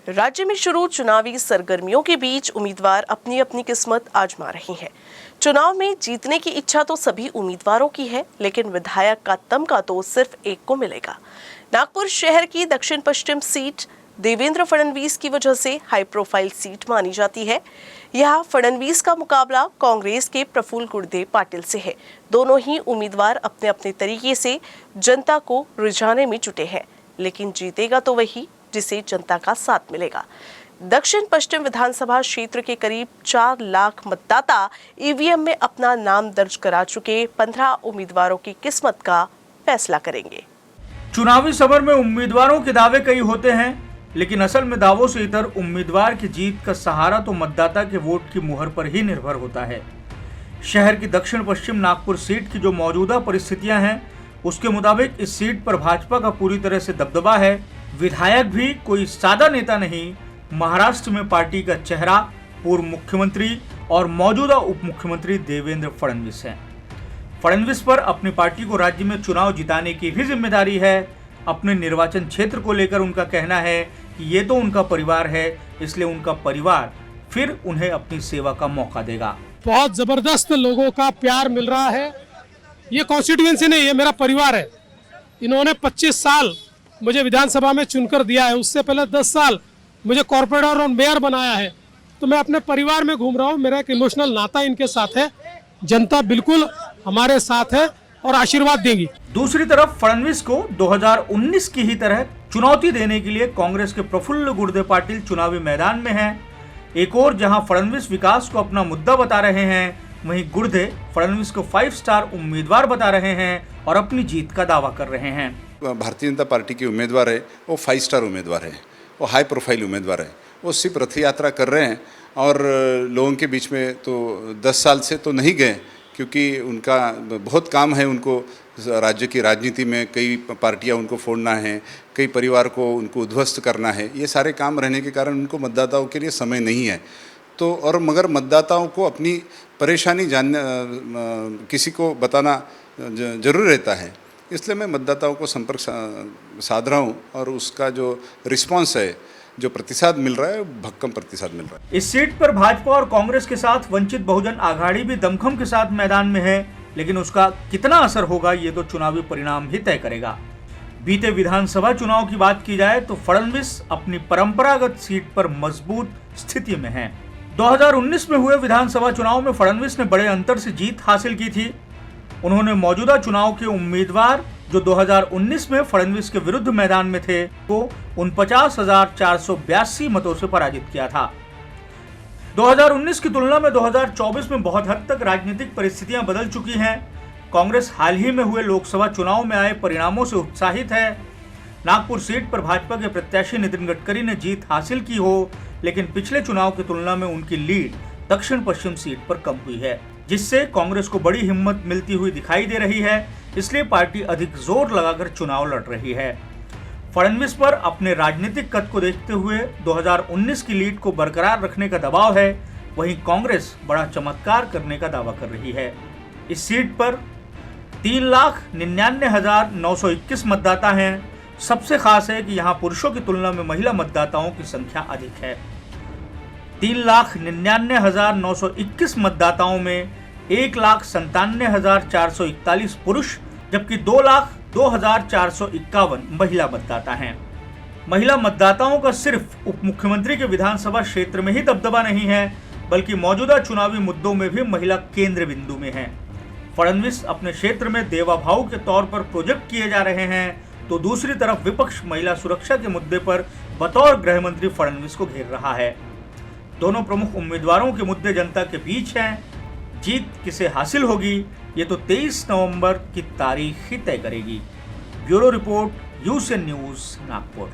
राज्य में शुरू चुनावी सरगर्मियों के बीच उम्मीदवार अपनी अपनी किस्मत आजमा रहे हैं। चुनाव में जीतने की इच्छा तो सभी उम्मीदवारों की है, लेकिन विधायक का तमगा तो सिर्फ एक को मिलेगा। नागपुर शहर की दक्षिण पश्चिम सीट देवेंद्र फडणवीस की वजह से हाई प्रोफाइल सीट मानी जाती है। यहाँ फडणवीस का मुकाबला कांग्रेस के प्रफुल्ल गुर्दे पाटिल से है। दोनों ही उम्मीदवार अपने अपने तरीके से जनता को रिझाने में जुटे हैं, लेकिन जीतेगा तो वही जिसे जनता का साथ मिलेगा। दक्षिण पश्चिम विधानसभा क्षेत्र के करीब 4 लाख मतदाता ईवीएम में अपना नाम दर्ज करा चुके 15 उम्मीदवारों की किस्मत का फैसला करेंगे। चुनावी समर में उम्मीदवारों के दावे कई होते हैं, लेकिन असल में दावों से इतर उम्मीदवार की जीत का सहारा तो मतदाता के वोट की मुहर पर ही निर्भर होता है। शहर की दक्षिण पश्चिम नागपुर सीट की जो मौजूदा परिस्थितियां हैं, उसके मुताबिक इस सीट पर भाजपा का पूरी तरह से दबदबा है। विधायक भी कोई सादा नेता नहीं, महाराष्ट्र में पार्टी का चेहरा पूर्व मुख्यमंत्री और मौजूदा उप मुख्यमंत्री देवेंद्र फडणवीस हैं। फडणवीस पर अपनी पार्टी को राज्य में चुनाव जिताने की भी जिम्मेदारी है। अपने निर्वाचन क्षेत्र को लेकर उनका कहना है कि ये तो उनका परिवार है, इसलिए उनका परिवार फिर उन्हें अपनी सेवा का मौका देगा। बहुत जबरदस्त लोगों का प्यार मिल रहा है। ये कॉन्स्टिट्यूएंसी नहीं, ये मेरा परिवार है। इन्होंने 25 साल मुझे विधानसभा में चुनकर दिया है। उससे पहले 10 साल मुझे कॉर्पोरेटर और मेयर बनाया है। तो मैं अपने परिवार में घूम रहा हूँ। मेरा एक इमोशनल नाता इनके साथ है। जनता बिल्कुल हमारे साथ है और आशीर्वाद देगी। दूसरी तरफ फडणवीस को 2019 की ही तरह चुनौती देने के लिए कांग्रेस के प्रफुल्ल गुर्दे पाटिल चुनावी मैदान में हैं। एक और जहां फडणवीस विकास को अपना मुद्दा बता रहे हैं, वहीं गुर्दे फडणवीस को 5 स्टार उम्मीदवार बता रहे हैं और अपनी जीत का दावा कर रहे हैं। भारतीय जनता पार्टी के उम्मीदवार है, वो 5 स्टार उम्मीदवार है, वो हाई प्रोफाइल उम्मीदवार है। वो सिर्फ रथ यात्रा कर रहे हैं और लोगों के बीच में तो 10 साल से तो नहीं गए, क्योंकि उनका बहुत काम है। उनको राज्य की राजनीति में कई पार्टियां उनको फोड़ना है, कई परिवार को उनको उद्ध्वस्त करना है। ये सारे काम रहने के कारण उनको मतदाताओं के लिए समय नहीं है। तो और मगर मतदाताओं को अपनी परेशानी किसी को बताना जरूर रहता है। इसलिए मैं मतदाताओं को संपर्क साध रहा हूँ और उसका जो रिस्पांस है, जो प्रतिशत मिल रहा है, भक्कम प्रतिशत मिल रहा है। इस सीट पर भाजपा और कांग्रेस के साथ वंचित बहुजन आघाड़ी भी दमखम के साथ मैदान में है, लेकिन उसका कितना असर होगा ये तो चुनावी परिणाम ही तय करेगा। बीते विधानसभा चुनाव की बात की जाए तो फडणवीस अपनी परंपरागत सीट पर मजबूत स्थिति में हैं। 2019 में हुए विधानसभा चुनाव में फडणवीस ने बड़े अंतर से जीत हासिल की थी। उन्होंने मौजूदा चुनाव के उम्मीदवार जो 2019 में फडणवीस के विरुद्ध मैदान में थे को 49,482 मतों से पराजित किया था। 2019 की तुलना में 2024 में बहुत हद तक राजनीतिक परिस्थितियां बदल चुकी हैं। कांग्रेस हाल ही में हुए लोकसभा चुनाव में आए परिणामों से उत्साहित है। नागपुर सीट पर भाजपा के प्रत्याशी नितिन गडकरी ने जीत हासिल की हो, लेकिन पिछले चुनाव की तुलना में उनकी लीड दक्षिण पश्चिम सीट पर कम हुई है, जिससे कांग्रेस को बड़ी हिम्मत मिलती हुई दिखाई दे रही है। इसलिए पार्टी अधिक जोर लगाकर चुनाव लड़ रही है। फडणवीस पर अपने राजनीतिक कद को देखते हुए 2019 की लीड को बरकरार रखने का दबाव है। वहीं कांग्रेस बड़ा चमत्कार करने का दावा कर रही है। इस सीट पर 3,99,921 मतदाता हैं। सबसे खास है कि यहाँ पुरुषों की तुलना में महिला मतदाताओं की संख्या अधिक है। 3,99,921 मतदाताओं में 1,97,441 पुरुष जबकि 2,02,451 महिला मतदाता हैं। महिला मतदाताओं का सिर्फ उप मुख्यमंत्री के विधानसभा क्षेत्र में ही दबदबा नहीं है, बल्कि मौजूदा चुनावी मुद्दों में भी महिला केंद्र बिंदु में है। फडणवीस अपने क्षेत्र में देवा भाऊ के तौर पर प्रोजेक्ट किए जा रहे हैं, तो दूसरी तरफ विपक्ष महिला सुरक्षा के मुद्दे पर बतौर गृह मंत्री फडणवीस को घेर रहा है। दोनों प्रमुख उम्मीदवारों के मुद्दे जनता के बीच हैं। जीत किसे हासिल होगी ये तो 23 नवंबर की तारीख ही तय करेगी। Bureau report, UCN news, Nagpur.